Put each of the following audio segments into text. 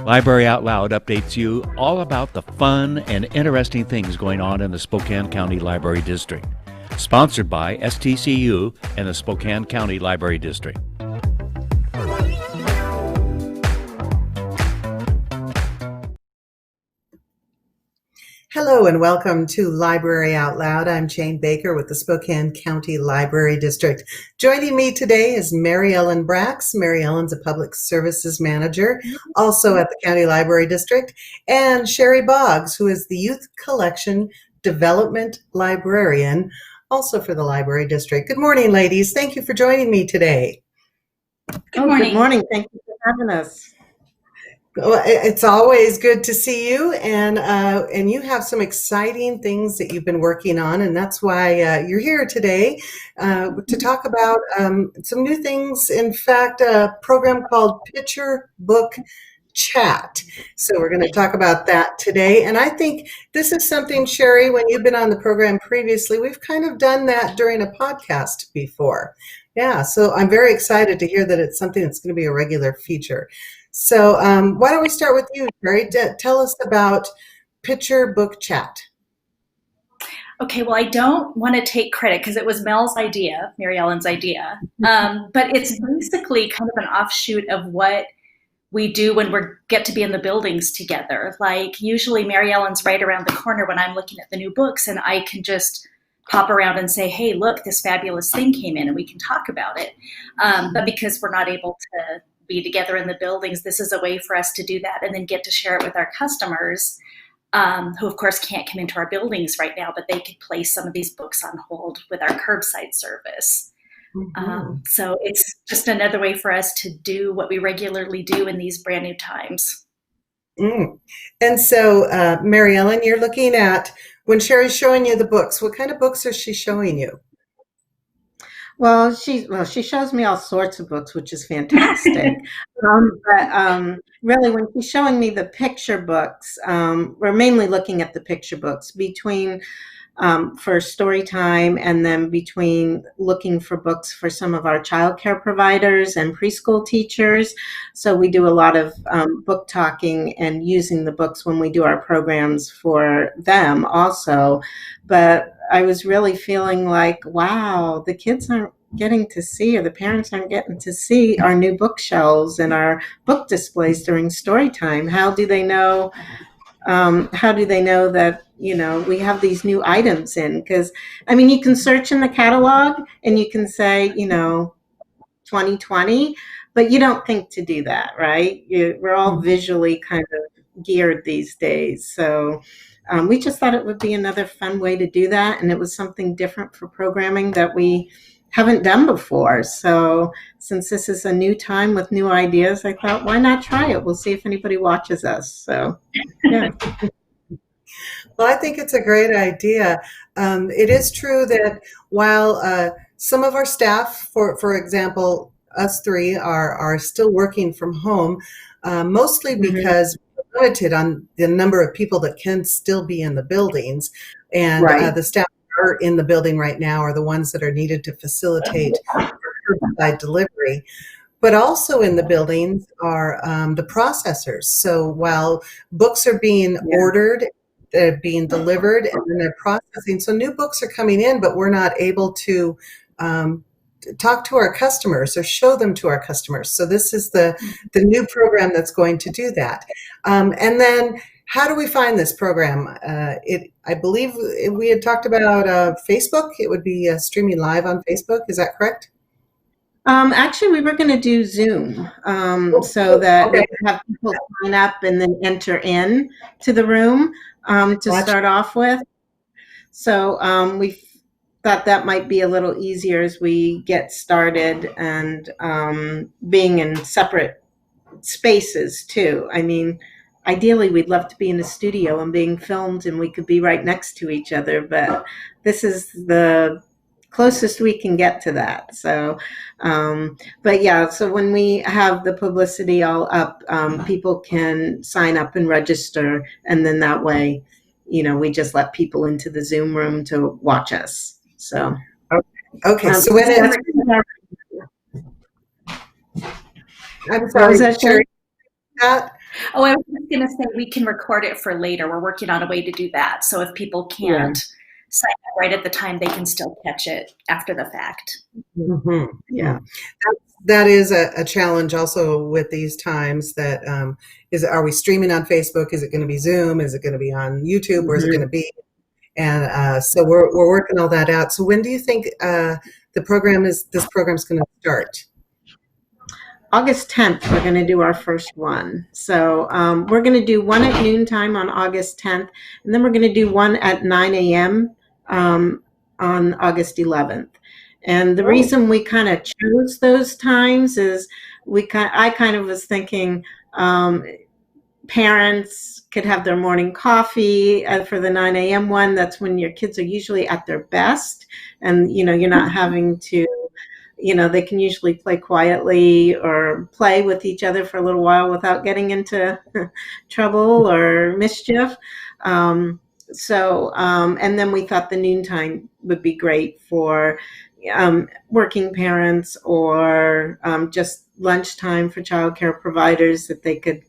Library Out Loud updates you all about the fun and interesting things going on in the Spokane County Library District. Sponsored by STCU and the Spokane County Library District. Hello and welcome to Library Out Loud. I'm Jane Baker with the Spokane County Library District. Joining me today is Mary Ellen Brax. Mary Ellen's a public services manager, also at the County Library District, and Sheri Boggs, who is the Youth Collection Development Librarian, also for the Library District. Good morning, ladies. Thank you for joining me today. Good morning. Good morning. Thank you for having us. Well, it's always good to see you, and you have some exciting things that you've been working on, and that's why you're here today to talk about some new things. In fact, a program called Picture Book Chat. So we're going to talk about that today, and I think this is something, Sheri, when you've been on the program previously, we've kind of done that during a podcast before. Yeah, so I'm very excited to hear that it's something that's going to be a regular feature. So why don't we start with you, Sheri? Tell us about Picture Book Chat. Okay, well, I don't want to take credit because it was Mel's idea, Mary Ellen's idea, but it's basically kind of an offshoot of what we do when we get to be in the buildings together. Like usually Mary Ellen's right around the corner when I'm looking at the new books, and I can just pop around and say, hey, look, this fabulous thing came in and we can talk about it. But because we're not able to be together in the buildings, this is a way for us to do that and then get to share it with our customers, who of course can't come into our buildings right now, but they could place some of these books on hold with our curbside service. So it's just another way for us to do what we regularly do in these brand new times. And so, Mary Ellen, you're looking at, when Sheri's showing you the books, what kind of books is she showing you? Well, she shows me all sorts of books, which is fantastic. But really, when she's showing me the picture books, we're mainly looking at the picture books between for story time, and then between looking for books for some of our childcare providers and preschool teachers. So we do a lot of book talking and using the books when we do our programs for them also. But I was really feeling like, wow, the kids aren't getting to see, or the parents aren't getting to see our new bookshelves and our book displays during story time. How do they know that, we have these new items in? Because, I mean, you can search in the catalog and you can say, 2020, but you don't think to do that, right? We're all visually kind of geared these days. So we just thought it would be another fun way to do that. And it was something different for programming that we haven't done before. So since this is a new time with new ideas, I thought, why not try it? We'll see if anybody watches us. So, yeah. Well, I think it's a great idea. It is true that while some of our staff, for example, us three are still working from home, mostly because we're limited on the number of people that can still be in the buildings, and the staff that are in the building right now are the ones that are needed to facilitate curbside delivery. But also in the buildings are the processors. So while books are being ordered, they're being delivered, and then they're processing. So new books are coming in, but we're not able to talk to our customers or show them to our customers. So this is the new program that's going to do that. And then how do we find this program? I believe we had talked about Facebook. It would be streaming live on Facebook. Is that correct? Actually, we were going to do Zoom so that we could have people sign up and then enter in to the room to start off with. So we thought that might be a little easier as we get started, and being in separate spaces too. I mean, ideally, we'd love to be in a studio and being filmed and we could be right next to each other, but this is the closest we can get to that. So, but yeah, so when we have the publicity all up, people can sign up and register, and then that way, we just let people into the Zoom room to watch us. So, Okay, so when I'm what sorry, was that, Sheri, Sheri? that Oh, I was just going to say we can record it for later. We're working on a way to do that. So if people can't sign up right at the time, they can still catch it after the fact. Yeah. That is a challenge also with these times. That are we streaming on Facebook? Is it going to be Zoom? Is it going to be on YouTube? Where is it going to be? And so we're working all that out. So when do you think this program's going to start? August 10th, we're going to do our first one. So we're going to do one at noontime on August 10th, and then we're going to do one at 9 a.m. On August 11th. And the reason we kind of chose those times is I kind of was thinking parents could have their morning coffee for the 9 a.m. one. That's when your kids are usually at their best, and you're not having to. They can usually play quietly or play with each other for a little while without getting into trouble or mischief. And then we thought the noontime would be great for working parents or just lunchtime for childcare providers that they could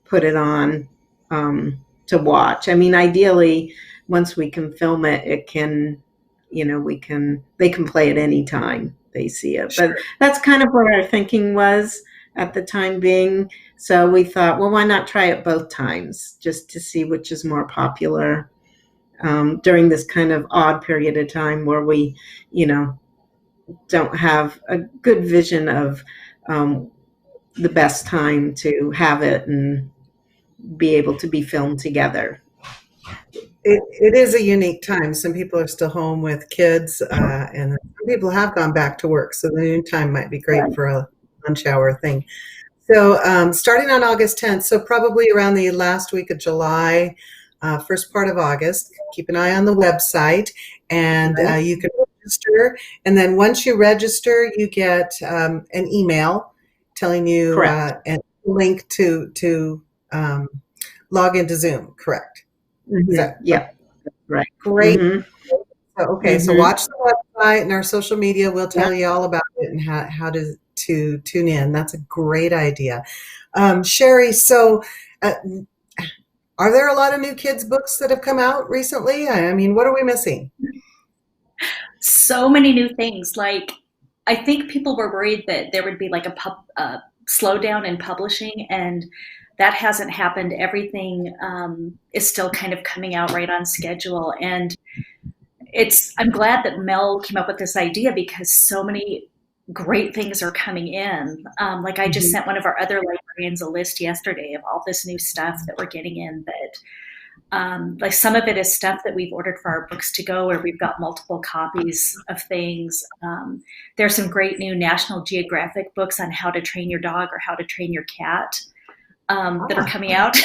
put it on to watch. I mean, ideally, once we can film it, it can, they can play it any time they see it. Sure. But that's kind of what our thinking was at the time being. So we thought, well, why not try it both times just to see which is more popular during this kind of odd period of time where we, don't have a good vision of the best time to have it and be able to be filmed together. It is a unique time. Some people are still home with kids, and some people have gone back to work. So the noontime might be great for a lunch hour thing. So starting on August 10th, so probably around the last week of July, first part of August. Keep an eye on the website, and you can register. And then once you register, you get an email telling you and a link to log into Zoom. Correct. Yeah, right. Great. So watch the website, and our social media will tell you all about it and how to tune in. That's a great idea. Sheri, so are there a lot of new kids' books that have come out recently? I mean, what are we missing? So many new things. Like, I think people were worried that there would be like a slowdown in publishing, and that hasn't happened. Everything is still kind of coming out right on schedule. And I'm glad that Mel came up with this idea because so many great things are coming in. Like I just sent one of our other librarians a list yesterday of all this new stuff that we're getting in that like some of it is stuff that we've ordered for our books to go, where we've got multiple copies of things. There's some great new National Geographic books on how to train your dog or how to train your cat. That are coming out.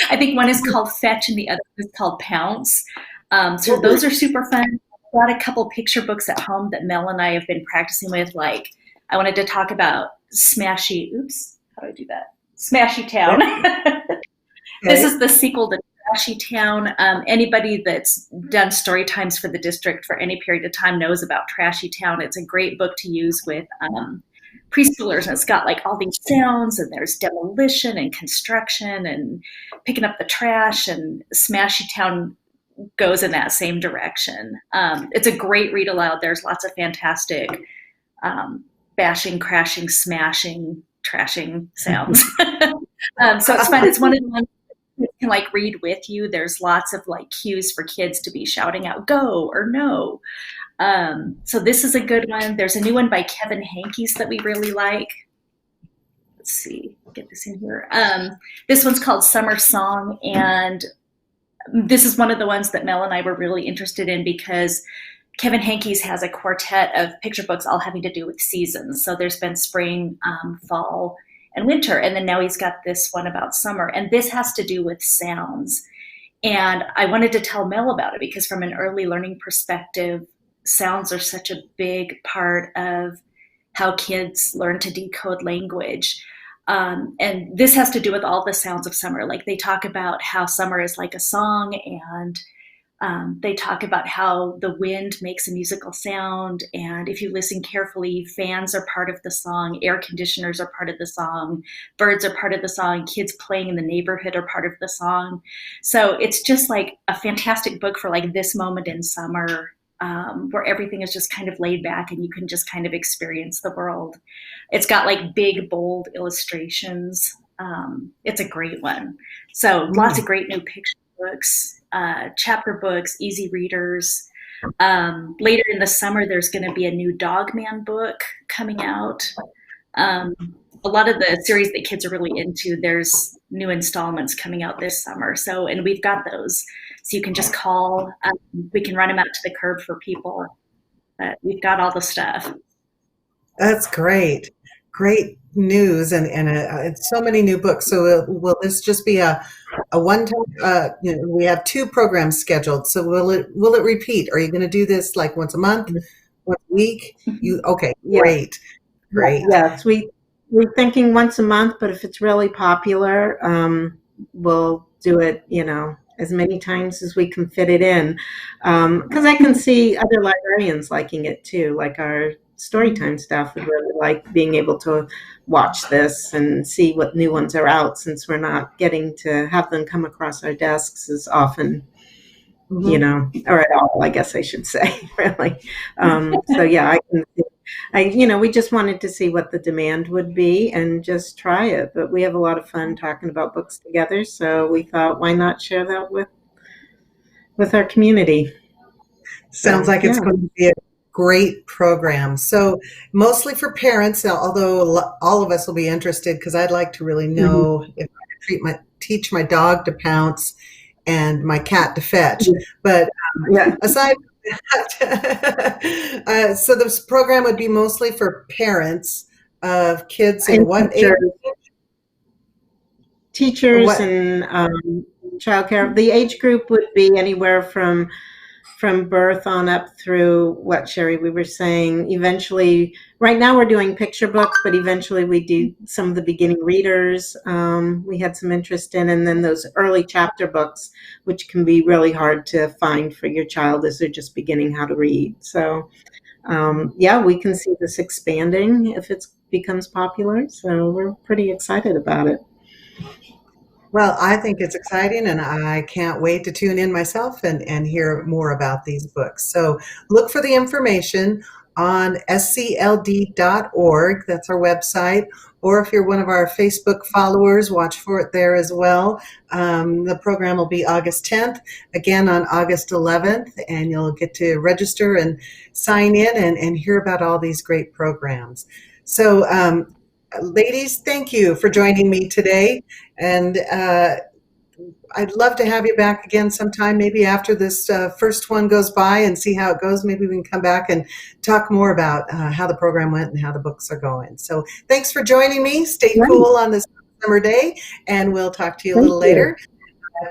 I think one is called Fetch and the other is called Pounce. So those are super fun. I've got a couple picture books at home that Mel and I have been practicing with. Like I wanted to talk about Smashy Town. This is the sequel to Trashy Town. Anybody that's done story times for the district for any period of time knows about Trashy Town. It's a great book to use with preschoolers, and it's got like all these sounds, and there's demolition and construction and picking up the trash, and Smashy Town goes in that same direction. It's a great read aloud. There's lots of fantastic bashing, crashing, smashing, trashing sounds. So it's fun. It's one of the ones you can like read with you. There's lots of like cues for kids to be shouting out go or no. So this is a good one. There's a new one by Kevin Hankes that we really like. Let's see, get this in here. This one's called Summer Song, and this is one of the ones that Mel and I were really interested in because Kevin Hankes has a quartet of picture books all having to do with seasons. So there's been spring, fall, and winter, and then now he's got this one about summer, and this has to do with sounds. And I wanted to tell Mel about it because from an early learning perspective, sounds are such a big part of how kids learn to decode language. And this has to do with all the sounds of summer. Like they talk about how summer is like a song, and they talk about how the wind makes a musical sound. And if you listen carefully, fans are part of the song, air conditioners are part of the song, birds are part of the song, kids playing in the neighborhood are part of the song. So it's just like a fantastic book for like this moment in summer, where everything is just kind of laid back and you can just kind of experience the world. It's got like big, bold illustrations. It's a great one. So lots of great new picture books, chapter books, easy readers. Later in the summer, there's going to be a new Dogman book coming out. A lot of the series that kids are really into, there's new installments coming out this summer. So, and we've got those. So you can just call. We can run them out to the curb for people. We've got all the stuff. That's great. Great news, and so many new books. So will this just be a one-time? We have 2 programs scheduled. So will it repeat? Are you going to do this like once a month, once a week? Okay? Yeah. Great. Yes, we're thinking once a month, but if it's really popular, we'll do it, as many times as we can fit it in. Because I can see other librarians liking it too, like our Storytime staff would really like being able to watch this and see what new ones are out, since we're not getting to have them come across our desks as often, or at all, I guess I should say, really. So yeah, I can see. We just wanted to see what the demand would be and just try it. But we have a lot of fun talking about books together, so we thought, why not share that with our community? Sounds like it's going to be a great program. So mostly for parents, although all of us will be interested, because I'd like to really know if I can teach my dog to pounce and my cat to fetch. But aside from that, so this program would be mostly for parents of kids in what age? Teachers and childcare. The age group would be anywhere from birth on up through what, Sheri, we were saying. Eventually, right now we're doing picture books, but eventually we do some of the beginning readers we had some interest in, and then those early chapter books, which can be really hard to find for your child as they're just beginning how to read. So we can see this expanding if it becomes popular. So we're pretty excited about it. Well, I think it's exciting, and I can't wait to tune in myself and hear more about these books. So look for the information on scld.org. That's our website. Or if you're one of our Facebook followers, watch for it there as well. The program will be August 10th, again on August 11th, and you'll get to register and sign in and hear about all these great programs. So, ladies, thank you for joining me today. And I'd love to have you back again sometime, maybe after this first one goes by, and see how it goes. Maybe we can come back and talk more about how the program went and how the books are going. So thanks for joining me. Stay cool on this summer day, and we'll talk to you a little later.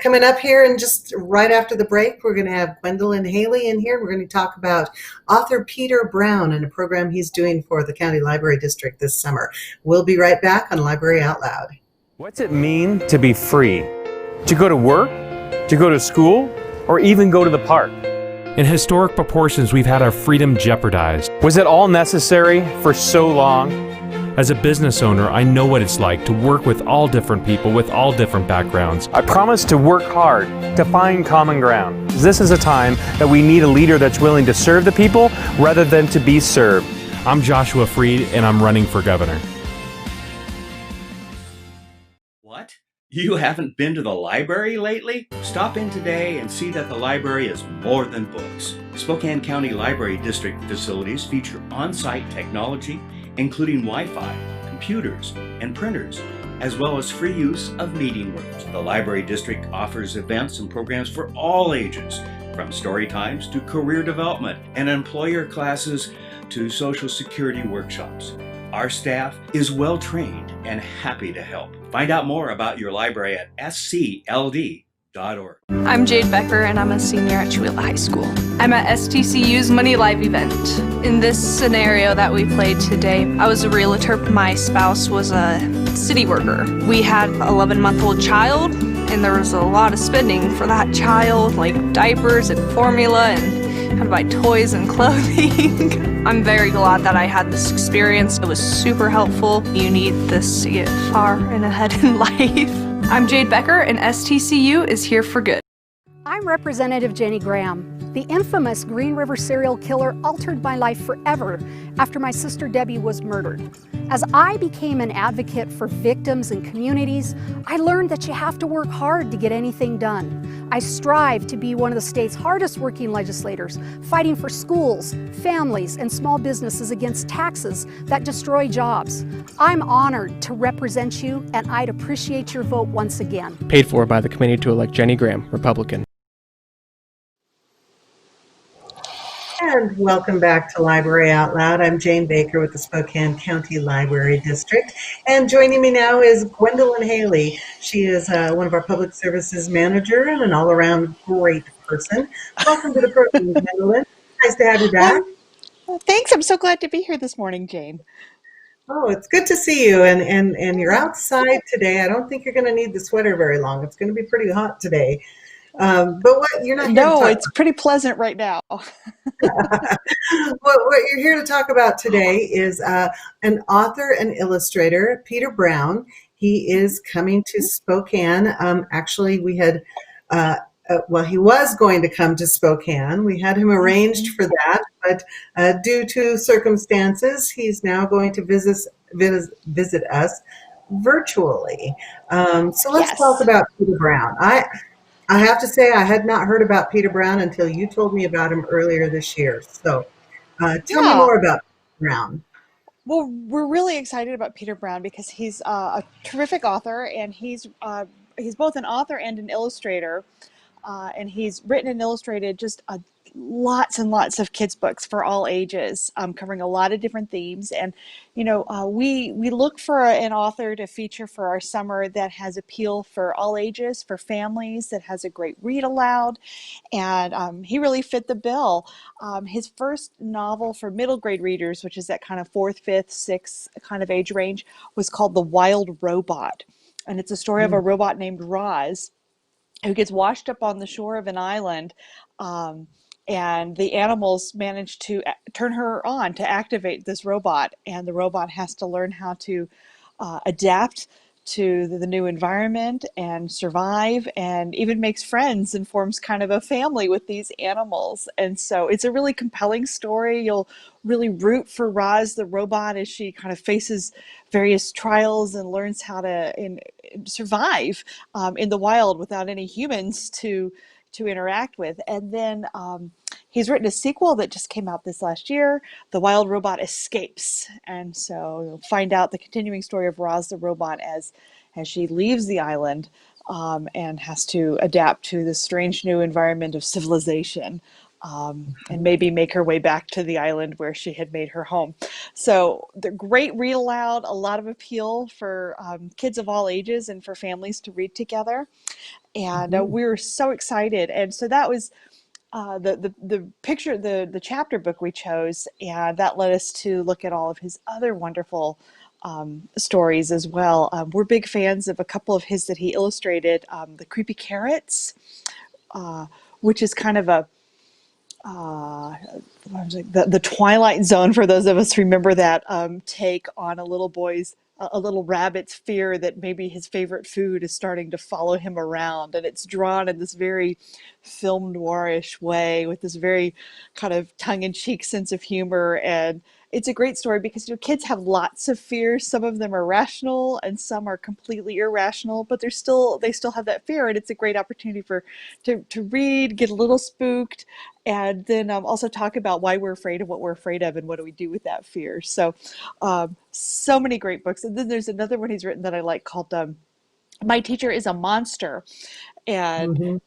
Coming up here, and just right after the break, we're going to have Gwendolyn Haley in here. We're going to talk about author Peter Brown and a program he's doing for the County Library District this summer. We'll be right back on Library Out Loud. What's it mean to be free? To go to work? To go to school? Or even go to the park? In historic proportions, we've had our freedom jeopardized. Was it all necessary for so long? As a business owner, I know what it's like to work with all different people with all different backgrounds. I promise to work hard to find common ground. This is a time that we need a leader that's willing to serve the people rather than to be served. I'm Joshua Freed, and I'm running for governor. What? You haven't been to the library lately? Stop in today and see that the library is more than books. Spokane County Library District facilities feature on-site technology, including Wi-Fi, computers, and printers, as well as free use of meeting rooms. The Library District offers events and programs for all ages, from story times to career development and employer classes to Social Security workshops. Our staff is well trained and happy to help. Find out more about your library at scld.org. I'm Jade Becker, and I'm a senior at Chewelah High School. I'm at STCU's Money Live event. In this scenario that we played today, I was a realtor. My spouse was a city worker. We had an 11-month-old child, and there was a lot of spending for that child, like diapers and formula, and had to buy toys and clothing. I'm very glad that I had this experience. It was super helpful. You need this to get far and ahead in life. I'm Jade Becker, and STCU is here for good. I'm Representative Jenny Graham. The infamous Green River serial killer altered my life forever after my sister Debbie was murdered. As I became an advocate for victims and communities, I learned that you have to work hard to get anything done. I strive to be one of the state's hardest working legislators, fighting for schools, families, and small businesses against taxes that destroy jobs. I'm honored to represent you, and I'd appreciate your vote once again. Paid for by the committee to elect Jenny Graham, Republican. And welcome back to Library Out Loud. I'm Jane Baker with the Spokane County Library District. And joining me now is Gwendolyn Haley. She is one of our public services manager and an all-around great person. Welcome to the program, Gwendolyn. Nice to have you back. Well, thanks. I'm so glad to be here this morning, Jane. Oh, it's good to see you. And you're outside today. I don't think you're going to need the sweater very long. It's going to be pretty hot today. But what you're not here to talk it's pretty pleasant right now. What you're here to talk about today is an author and illustrator, Peter Brown. He is coming to Spokane. Actually, we had, he was going to come to Spokane. We had him arranged for that, but due to circumstances, he's now going to visit us virtually. So let's talk about Peter Brown. I have to say I had not heard about Peter Brown until you told me about him earlier this year. So tell me more about Peter Brown. Well, we're really excited about Peter Brown because he's a terrific author, and he's both an author and an illustrator. And he's written and illustrated just lots and lots of kids' books for all ages, covering a lot of different themes. And, we look for an author to feature for our summer that has appeal for all ages, for families, that has a great read aloud. And he really fit the bill. His first novel for middle grade readers, which is that kind of 4th, 5th, 6th kind of age range, was called The Wild Robot. And it's a story of a robot named Roz, who gets washed up on the shore of an island, and the animals manage to turn her on to activate this robot, and the robot has to learn how to adapt to the new environment and survive, and even makes friends and forms kind of a family with these animals. And so it's a really compelling story. You'll really root for Roz, the robot, as she kind of faces various trials and learns how to survive in the wild without any humans to interact with. And then he's written a sequel that just came out this last year, The Wild Robot Escapes. And so you'll find out the continuing story of Roz the robot as she leaves the island and has to adapt to this strange new environment of civilization. And maybe make her way back to the island where she had made her home. So the great read aloud, a lot of appeal for kids of all ages and for families to read together. And we were so excited. And so that was the chapter book we chose, and that led us to look at all of his other wonderful stories as well. We're big fans of a couple of his that he illustrated, The Creepy Carrots, which is kind of the Twilight Zone, for those of us who remember that, take on a little rabbit's fear that maybe his favorite food is starting to follow him around. And it's drawn in this very film noirish way with this very kind of tongue-in-cheek sense of humor. And it's a great story because kids have lots of fears. Some of them are rational and some are completely irrational, but they still have that fear. And it's a great opportunity to read, get a little spooked, and then also talk about why we're afraid of what we're afraid of and what do we do with that fear. So so many great books. And then there's another one he's written that I like called My Teacher is a Monster. And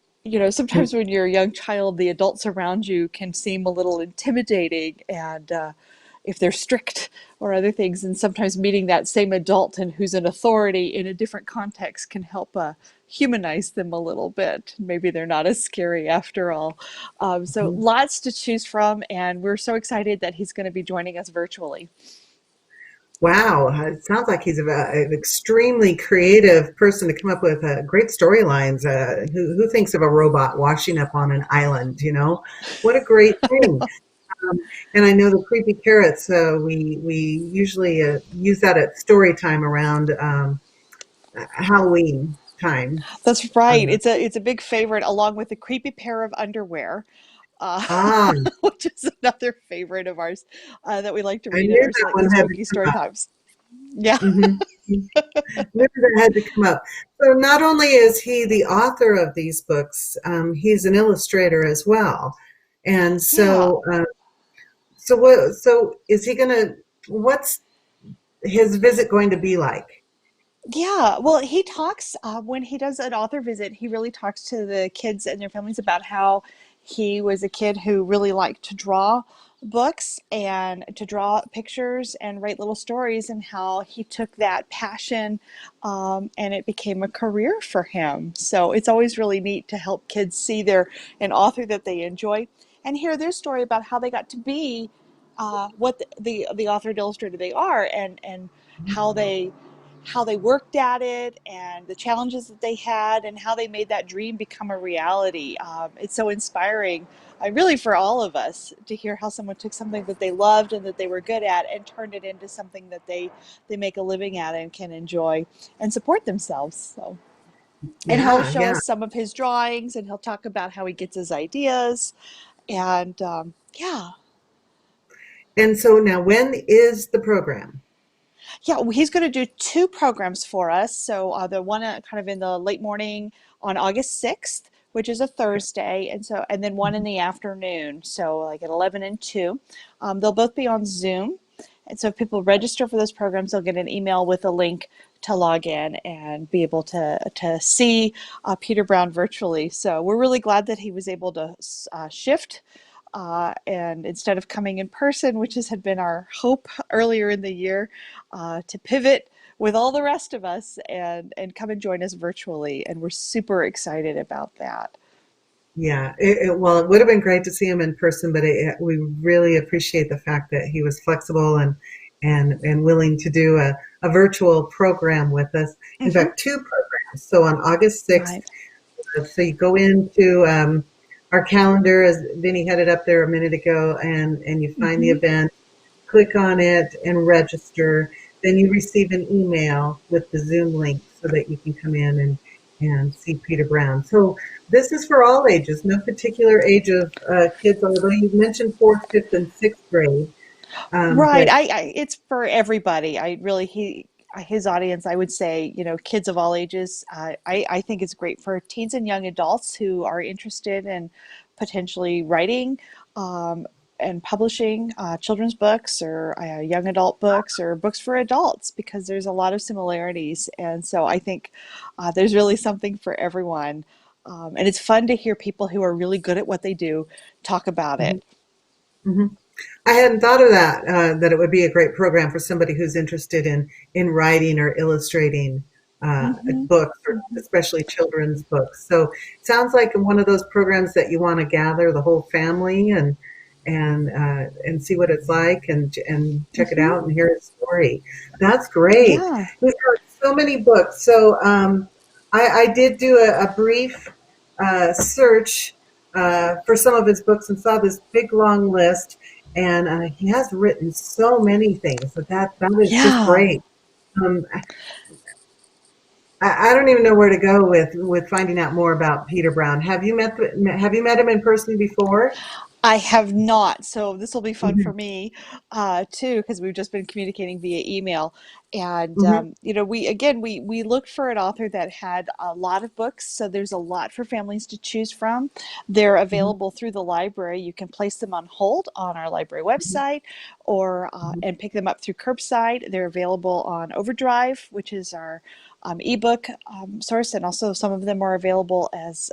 sometimes when you're a young child, the adults around you can seem a little intimidating, and if they're strict or other things. And sometimes meeting that same adult and who's an authority in a different context can help humanize them a little bit. Maybe they're not as scary after all. So lots to choose from, and we're so excited that he's going to be joining us virtually. Wow, it sounds like he's an extremely creative person to come up with great storylines. Who thinks of a robot washing up on an island? What a great thing! And I know the creepy carrots. We usually use that at story time around Halloween time. That's right. It's a big favorite, along with the creepy pair of underwear. Ah, Which is another favorite of ours that we like to I read knew at our that slightly one had to spooky come story up. times. Yeah. Knew that had to come up. So not only is he the author of these books, he's an illustrator as well. And so, so is he gonna? What's his visit going to be like? Yeah, well, he talks when he does an author visit, he really talks to the kids and their families about how he was a kid who really liked to draw books and to draw pictures and write little stories, and how he took that passion and it became a career for him. So it's always really neat to help kids see an author that they enjoy and hear their story about how they got to be what the author and illustrator they are, and how they how they worked at it and the challenges that they had and how they made that dream become a reality. It's so inspiring, really, for all of us to hear how someone took something that they loved and that they were good at and turned it into something that they make a living at and can enjoy and support themselves. So, and he'll Yeah, show yeah. us some of his drawings, and he'll talk about how he gets his ideas. And yeah. And so now, when is the program? Yeah, well, he's going to do two programs for us. So the one kind of in the late morning on August 6th, which is a Thursday, and then one in the afternoon, so like at 11 and 2. They'll both be on Zoom. And so if people register for those programs, they'll get an email with a link to log in and be able to see Peter Brown virtually. So we're really glad that he was able to shift and instead of coming in person, which had been our hope earlier in the year, to pivot with all the rest of us and come and join us virtually. And we're super excited about that. Yeah, well, it would have been great to see him in person, but we really appreciate the fact that he was flexible and willing to do a virtual program with us. In Mm-hmm. fact, two programs. So on August 6th, Right. so you go into our calendar, as Vinny had it up there a minute ago, and you find the Mm-hmm. event, click on it and register. Then you receive an email with the Zoom link so that you can come in and see Peter Brown. So this is for all ages, no particular age of kids, although you mentioned fourth, fifth, and sixth grade. Right. But It's for everybody. His audience, I would say, kids of all ages. I think it's great for teens and young adults who are interested in potentially writing and publishing children's books or young adult books or books for adults, because there's a lot of similarities. And so I think there's really something for everyone. And it's fun to hear people who are really good at what they do talk about mhm, it. mhm. I hadn't thought of that, that it would be a great program for somebody who's interested in writing or illustrating Hmm. books, or especially children's books. So it sounds like one of those programs that you want to gather the whole family and see what it's like and check it Hmm. out and hear his story. That's great. Yeah. We've got so many books. So I did do a brief search for some of his books and saw this big long list. And he has written so many things. So that is just Yeah. great. Um, I don't even know where to go with finding out more about Peter Brown. Have you met him in person before? I have not, so this will be fun Mhm, for me too, because we've just been communicating via email. And mhm, we looked for an author that had a lot of books, so there's a lot for families to choose from. They're mhm, available through the library. You can place them on hold on our library website, or mhm, and pick them up through curbside. They're available on Overdrive, which is our ebook source, and also some of them are available as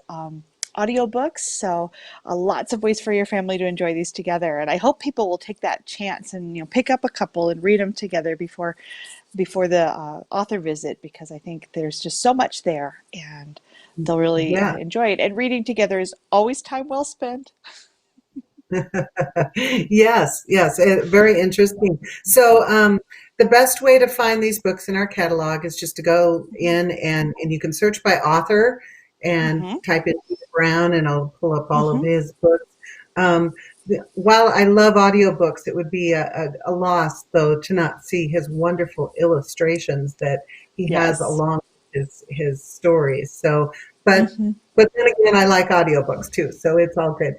audiobooks. So lots of ways for your family to enjoy these together. And I hope people will take that chance and pick up a couple and read them together before the author visit, because I think there's just so much there and they'll really Yeah. enjoy it. And reading together is always time well spent. Yes, very interesting. So, the best way to find these books in our catalog is just to go in and you can search by author and type in Peter Brown, and I'll pull up all of his books. While I love audiobooks, it would be a loss, though, to not see his wonderful illustrations that he has along his stories. So, but then again, I like audiobooks too, so it's all good.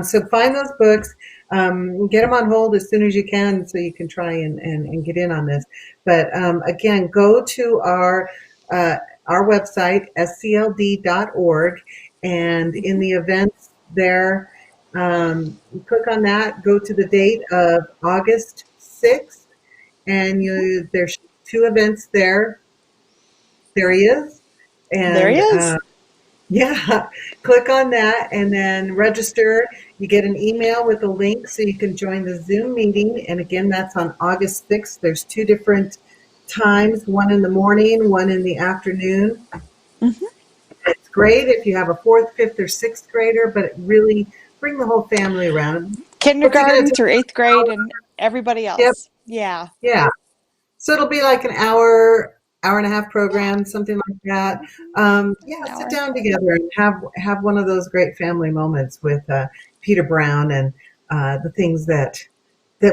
So find those books, get them on hold as soon as you can, so you can try and get in on this. But again, go to our website, scld.org, and in the events there, click on that, go to the date of August 6th, and there's 2 events there. There he is. And there he is. Yeah, click on that and then register. You get an email with a link so you can join the Zoom meeting. And again, that's on August 6th. There's 2 different times, one in the morning, one in the afternoon. It's great if you have a 4th, 5th, or 6th grader, but it really bring the whole family around. Kindergarten through 8th grade and everybody else. Yep. Yeah. So it'll be like an hour and a half program, something like that. Sit down together and have one of those great family moments with Peter Brown and the things that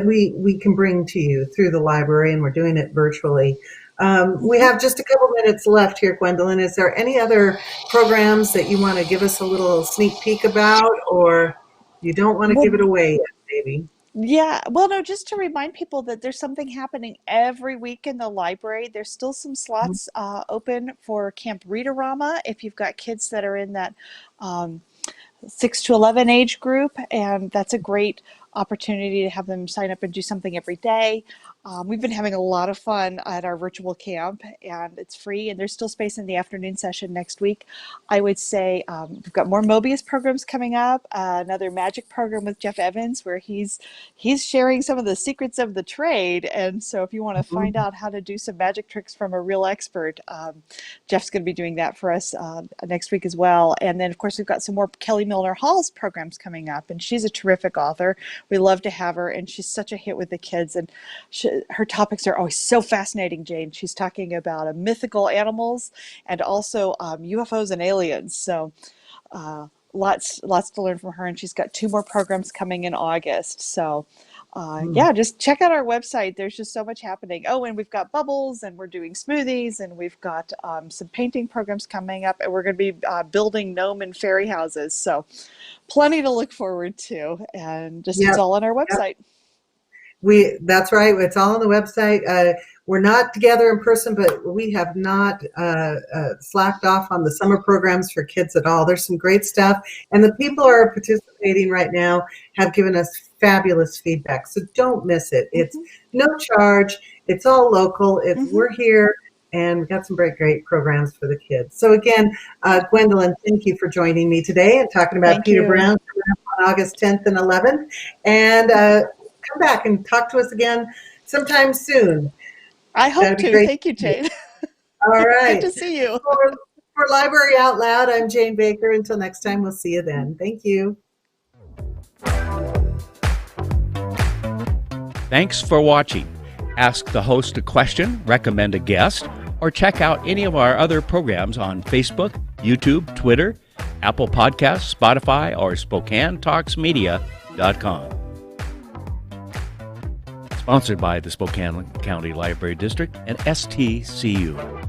we can bring to you through the library, and we're doing it virtually. We have just a couple minutes left here, Gwendolyn. Is there any other programs that you want to give us a little sneak peek about, or you don't want to give it away yet, maybe? Yeah, well, no, just to remind people that there's something happening every week in the library. There's still some slots open for Camp Readerama if you've got kids that are in that 6 to 11 age group, and that's a great opportunity to have them sign up and do something every day. We've been having a lot of fun at our virtual camp, and it's free, and there's still space in the afternoon session next week. I would say we've got more Mobius programs coming up, another magic program with Jeff Evans where he's sharing some of the secrets of the trade, and so if you want to find out how to do some magic tricks from a real expert, Jeff's going to be doing that for us next week as well. And then of course we've got some more Kelly Milner Hall's programs coming up, and she's a terrific author. We love to have her, and she's such a hit with the kids, and her topics are always so fascinating, Jane. She's talking about mythical animals and also UFOs and aliens. So lots to learn from her, and she's got 2 more programs coming in August. So yeah, just check out our website. There's just so much happening. Oh, and we've got bubbles, and we're doing smoothies, and we've got some painting programs coming up, and we're going to be building gnome and fairy houses. So plenty to look forward to, and just it's all on our website. That's right. It's all on the website. We're not together in person, but we have not slacked off on the summer programs for kids at all. There's some great stuff, and the people who are participating right now have given us fabulous feedback. So don't miss it. It's no charge. It's all local. We're here, and we've got some great programs for the kids. So again, Gwendolyn, thank you for joining me today and talking about Peter Brown coming up on August 10th and 11th. And come back and talk to us again sometime soon. I hope to. Thank you, Jane. All right. Good to see you. For Library Out Loud, I'm Jane Baker. Until next time, we'll see you then. Thank you. Thanks for watching. Ask the host a question, recommend a guest, or check out any of our other programs on Facebook, YouTube, Twitter, Apple Podcasts, Spotify, or SpokaneTalksMedia.com. Sponsored by the Spokane County Library District and STCU.